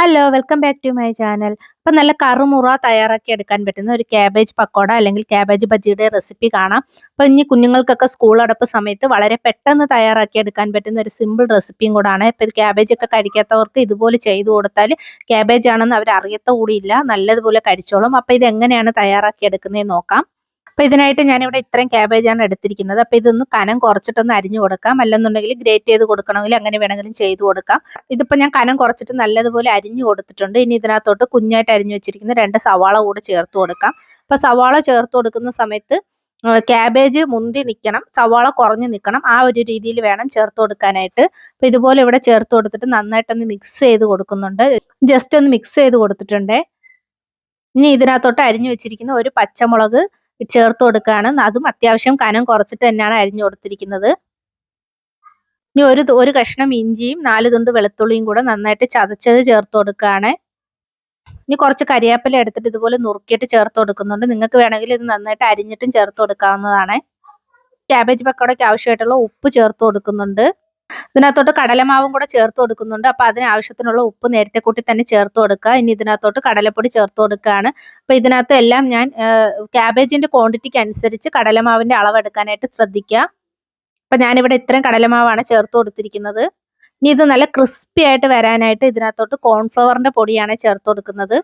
Hello welcome back to my channel. അപ്പം നല്ല കറുമുറ തയ്യാറാക്കി എടുക്കാൻ പറ്റുന്ന ഒരു ക്യാബേജ് പക്കോട അല്ലെങ്കിൽ ക്യാബേജ് ബജിയുടെ റെസിപ്പി കാണാം. അപ്പം ഇനി കുഞ്ഞുങ്ങൾക്കൊക്കെ സ്കൂൾ അടപ്പ് സമയത്ത് വളരെ പെട്ടെന്ന് തയ്യാറാക്കി എടുക്കാൻ പറ്റുന്ന ഒരു സിമ്പിൾ റെസിപ്പിയും കൂടാണ്. ഇപ്പം ഇത് ക്യാബേജ് ഒക്കെ കഴിക്കാത്തവർക്ക് ഇതുപോലെ ചെയ്തു കൊടുത്താൽ ക്യാബേജ് ആണെന്ന് അവർ അറിയത്ത കൂടിയില്ല, നല്ലതുപോലെ കഴിച്ചോളും. അപ്പം ഇത് എങ്ങനെയാണ് തയ്യാറാക്കി എടുക്കുന്നതെന്ന് നോക്കാം. അപ്പോൾ ഇതിനായിട്ട് ഞാനിവിടെ ഇത്രയും ക്യാബേജാണ് എടുത്തിരിക്കുന്നത്. അപ്പോൾ ഇതൊന്ന് കനം കുറച്ചിട്ടൊന്ന് അരിഞ്ഞു കൊടുക്കാം, അല്ലെന്നുണ്ടെങ്കിൽ ഗ്രേറ്റ് ചെയ്ത് കൊടുക്കണമെങ്കിൽ അങ്ങനെ വേണമെങ്കിലും ചെയ്ത് കൊടുക്കാം. ഇതിപ്പോൾ ഞാൻ കനം കുറച്ചിട്ട് നല്ലതുപോലെ അരിഞ്ഞു കൊടുത്തിട്ടുണ്ട്. ഇനി ഇതിനകത്തോട്ട് കുഞ്ഞായിട്ട് അരിഞ്ഞു വെച്ചിരിക്കുന്ന 2 സവാള കൂടെ ചേർത്ത് കൊടുക്കാം. അപ്പോൾ സവാള ചേർത്ത് കൊടുക്കുന്ന സമയത്ത് ക്യാബേജ് മുന്തി നിൽക്കണം, സവാള കുറഞ്ഞ് നിൽക്കണം, ആ ഒരു രീതിയിൽ വേണം ചേർത്ത് കൊടുക്കാനായിട്ട്. അപ്പോൾ ഇതുപോലെ ഇവിടെ ചേർത്ത് കൊടുത്തിട്ട് നന്നായിട്ടൊന്ന് മിക്സ് ചെയ്ത് കൊടുക്കുന്നുണ്ട്. ജസ്റ്റ് ഒന്ന് മിക്സ് ചെയ്ത് കൊടുത്തിട്ടുണ്ട്. ഇനി ഇതിനകത്തോട്ട് അരിഞ്ഞു വെച്ചിരിക്കുന്ന ഒരു പച്ചമുളക് ചേർത്ത് കൊടുക്കുകയാണ്. അതും അത്യാവശ്യം കനം കുറച്ചിട്ട് തന്നെയാണ് അരിഞ്ഞു കൊടുത്തിരിക്കുന്നത്. ഇനി ഒരു കഷ്ണം ഇഞ്ചിയും 4 തുണ്ട് വെളുത്തുള്ളിയും കൂടെ നന്നായിട്ട് ചതച്ചത് ചേർത്ത് കൊടുക്കുകയാണ്. ഇനി കുറച്ച് കരിയാപ്പില എടുത്തിട്ട് ഇതുപോലെ നുറുക്കിയിട്ട് ചേർത്ത് കൊടുക്കുന്നുണ്ട്. നിങ്ങൾക്ക് വേണമെങ്കിൽ ഇത് നന്നായിട്ട് അരിഞ്ഞിട്ടും ചേർത്ത് കൊടുക്കാവുന്നതാണ്. ക്യാബേജ് പക്കോടയ്ക്ക് ആവശ്യമായിട്ടുള്ള ഉപ്പ് ചേർത്ത് കൊടുക്കുന്നുണ്ട്. ഇതിനകത്തോട്ട് കടലമാവും കൂടെ ചേർത്ത് കൊടുക്കുന്നുണ്ട്. അപ്പോൾ അതിന് ആവശ്യത്തിനുള്ള ഉപ്പ് നേരത്തെ കൂട്ടി തന്നെ ചേർത്ത് കൊടുക്കുക. ഇനി ഇതിനകത്തോട്ട് കടലപ്പൊടി ചേർത്ത് കൊടുക്കുകയാണ്. അപ്പോൾ ഇതിനകത്ത് എല്ലാം ഞാൻ ക്യാബേജിൻ്റെ ക്വാണ്ടിറ്റിക്ക് അനുസരിച്ച് കടലമാവിൻ്റെ അളവെടുക്കാനായിട്ട് ശ്രദ്ധിക്കുക. അപ്പോൾ ഞാനിവിടെ ഇത്രയും കടലമാവാണ് ചേർത്ത് കൊടുത്തിരിക്കുന്നത്. ഇനി ഇത് നല്ല ക്രിസ്പി ആയിട്ട് വരാനായിട്ട് ഇതിനകത്തോട്ട് കോൺഫ്ലവറിൻ്റെ പൊടിയാണ് ചേർത്ത് കൊടുക്കുന്നത്.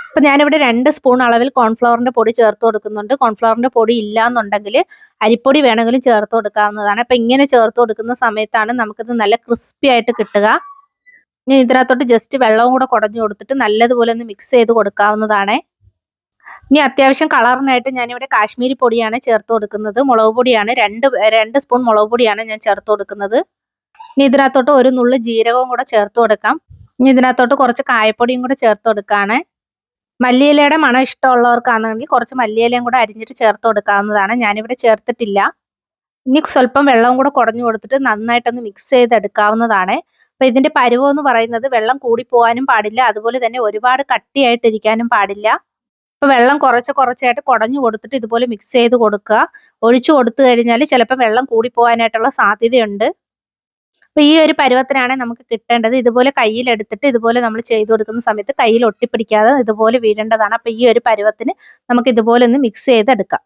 അപ്പോൾ ഞാനിവിടെ 2 സ്പൂൺ അളവിൽ കോൺഫ്ലവറിൻ്റെ പൊടി ചേർത്ത് കൊടുക്കുന്നുണ്ട്. കോൺഫ്ലവറിൻ്റെ പൊടി ഇല്ല എന്നുണ്ടെങ്കിൽ അരിപ്പൊടി വേണമെങ്കിലും ചേർത്ത് കൊടുക്കാവുന്നതാണ്. അപ്പോൾ ഇങ്ങനെ ചേർത്ത് കൊടുക്കുന്ന സമയത്താണ് നമുക്കിത് നല്ല ക്രിസ്പി ആയിട്ട് കിട്ടുക. ഇനി ഇതിനകത്തോട്ട് ജസ്റ്റ് വെള്ളവും കൂടെ കുടഞ്ഞു കൊടുത്തിട്ട് നല്ലതുപോലെ ഒന്ന് മിക്സ് ചെയ്ത് കൊടുക്കാവുന്നതാണ്. ഇനി അത്യാവശ്യം കളറിനായിട്ട് ഞാനിവിടെ കാശ്മീരി പൊടിയാണ് ചേർത്ത് കൊടുക്കുന്നത്. മുളക് പൊടിയാണ് 2 സ്പൂൺ മുളക് പൊടിയാണ് ഞാൻ ചേർത്ത് കൊടുക്കുന്നത്. ഇനി ഇതിനകത്തോട്ട് ഒരു നുള്ളു ജീരകവും കൂടെ ചേർത്ത് കൊടുക്കാം. ഇനി ഇതിനകത്തോട്ട് കുറച്ച് കായപ്പൊടിയും കൂടെ ചേർത്ത് കൊടുക്കുകയാണ്. മല്ലിയിലയുടെ മണം ഇഷ്ടമുള്ളവർക്കാണെങ്കിൽ കുറച്ച് മല്ലിയിലയും കൂടെ അരിഞ്ഞിട്ട് ചേർത്ത് കൊടുക്കാവുന്നതാണ്. ഞാനിവിടെ ചേർത്തിട്ടില്ല. ഇനി സ്വല്പം വെള്ളവും കൂടെ കുടഞ്ഞു കൊടുത്തിട്ട് നന്നായിട്ടൊന്ന് മിക്സ് ചെയ്തെടുക്കാവുന്നതാണ്. അപ്പോൾ ഇതിൻ്റെ പരുവം എന്ന് പറയുന്നത് വെള്ളം കൂടിപ്പോകാനും പാടില്ല, അതുപോലെ തന്നെ ഒരുപാട് കട്ടിയായിട്ടിരിക്കാനും പാടില്ല. അപ്പോൾ വെള്ളം കുറച്ചായിട്ട് കുടഞ്ഞു കൊടുത്തിട്ട് ഇതുപോലെ മിക്സ് ചെയ്ത് കൊടുക്കുക. ഒഴിച്ചു കൊടുത്തു കഴിഞ്ഞാൽ ചിലപ്പോൾ വെള്ളം കൂടിപ്പോകാനായിട്ടുള്ള സാധ്യതയുണ്ട്. അപ്പോൾ ഈ ഒരു പരുവത്തിനാണ് നമുക്ക് കിട്ടേണ്ടത്. ഇതുപോലെ കയ്യിലെടുത്തിട്ട് ഇതുപോലെ നമ്മൾ ചെയ്ത് കൊടുക്കുന്ന സമയത്ത് കയ്യിൽ ഒട്ടിപ്പിടിക്കാതെ ഇതുപോലെ വീഴേണ്ടതാണ്. അപ്പോൾ ഈ ഒരു പരുവത്തിന് നമുക്ക് ഇതുപോലെ ഒന്ന് മിക്സ് ചെയ്തെടുക്കാം.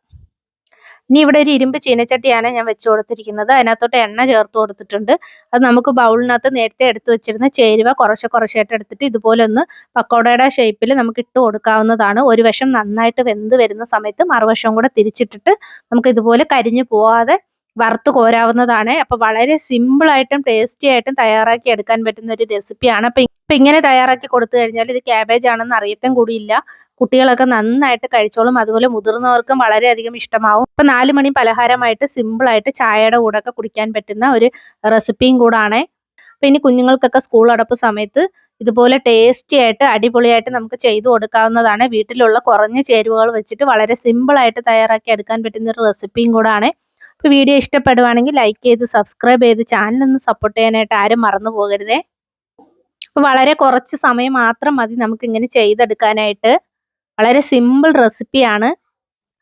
ഇനി ഇവിടെ ഒരു ഇരുമ്പ് ചീനച്ചട്ടിയാണ് ഞാൻ വെച്ച് കൊടുത്തിരിക്കുന്നത്. അതിനകത്തോട്ട് എണ്ണ ചേർത്ത് കൊടുത്തിട്ടുണ്ട്. അത് നമുക്ക് ബൗളിനകത്ത് നേരത്തെ എടുത്ത് വെച്ചിരുന്ന ചേരുവ കുറച്ചായിട്ട് എടുത്തിട്ട് ഇതുപോലെ ഒന്ന് പക്കോടയുടെ ഷേപ്പിൽ നമുക്ക് ഇട്ട് കൊടുക്കാവുന്നതാണ്. ഒരു വശം നന്നായിട്ട് വെന്ത് വരുന്ന സമയത്ത് മറുവശം കൂടെ തിരിച്ചിട്ടിട്ട് നമുക്ക് ഇതുപോലെ കരിഞ്ഞു പോവാതെ വറുത്ത് കോരാവുന്നതാണ്. അപ്പോൾ വളരെ സിമ്പിളായിട്ടും ടേസ്റ്റി ആയിട്ടും തയ്യാറാക്കി എടുക്കാൻ പറ്റുന്ന ഒരു റെസിപ്പിയാണ്. അപ്പം ഇങ്ങനെ തയ്യാറാക്കി കൊടുത്തു കഴിഞ്ഞാൽ ഇത് ക്യാബേജ് ആണെന്ന് അറിയത്തും കൂടിയില്ല. കുട്ടികളൊക്കെ നന്നായിട്ട് കഴിച്ചോളും, അതുപോലെ മുതിർന്നവർക്കും വളരെയധികം ഇഷ്ടമാവും. ഇപ്പം 4 മണി പലഹാരമായിട്ട് സിമ്പിളായിട്ട് ചായയുടെ കൂടെ ഒക്കെ കുടിക്കാൻ പറ്റുന്ന ഒരു റെസിപ്പിയും കൂടാണ്. അപ്പം ഇനി കുഞ്ഞുങ്ങൾക്കൊക്കെ സ്കൂൾ അടപ്പ് സമയത്ത് ഇതുപോലെ ടേസ്റ്റി ആയിട്ട് അടിപൊളിയായിട്ട് നമുക്ക് ചെയ്തു കൊടുക്കാവുന്നതാണ്. വീട്ടിലുള്ള കുറഞ്ഞ ചേരുവകൾ വെച്ചിട്ട് വളരെ സിമ്പിളായിട്ട് തയ്യാറാക്കി എടുക്കാൻ പറ്റുന്ന ഒരു റെസിപ്പിയും കൂടാണ്. അപ്പോൾ വീഡിയോ ഇഷ്ടപ്പെടുവാണെങ്കിൽ ലൈക്ക് ചെയ്ത് സബ്സ്ക്രൈബ് ചെയ്ത് ചാനലൊന്ന് സപ്പോർട്ട് ചെയ്യാനായിട്ട് ആരും മറന്നു പോകരുതേ. അപ്പോൾ വളരെ കുറച്ച് സമയം മാത്രം മതി നമുക്കിങ്ങനെ ചെയ്തെടുക്കാനായിട്ട്. വളരെ സിമ്പിൾ റെസിപ്പിയാണ്.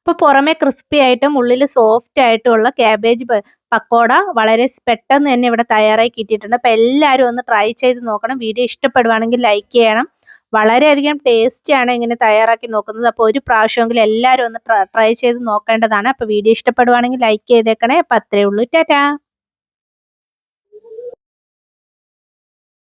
അപ്പോൾ പുറമേ ക്രിസ്പി ആയിട്ടും ഉള്ളിൽ സോഫ്റ്റ് ആയിട്ടുള്ള ക്യാബേജ് പക്കോട വളരെ പെട്ടെന്ന് തന്നെ ഇവിടെ തയ്യാറായി കിട്ടിയിട്ടുണ്ട്. അപ്പോൾ എല്ലാവരും ഒന്ന് ട്രൈ ചെയ്ത് നോക്കണം. വീഡിയോ ഇഷ്ടപ്പെടുവാണെങ്കിൽ ലൈക്ക് ചെയ്യണം. വളരെയധികം ടേസ്റ്റിയാണ് ഇങ്ങനെ തയ്യാറാക്കി നോക്കുന്നത്. അപ്പോൾ ഒരു പ്രാവശ്യമെങ്കിലും എല്ലാവരും ഒന്ന് ട്രൈ ചെയ്ത് നോക്കേണ്ടതാണ്. അപ്പോൾ വീഡിയോ ഇഷ്ടപ്പെടുവാണെങ്കിൽ ലൈക്ക് ചെയ്തേക്കണേ. അപ്പോൾ അത്രയേ ഉള്ളൂ. ടാറ്റാ.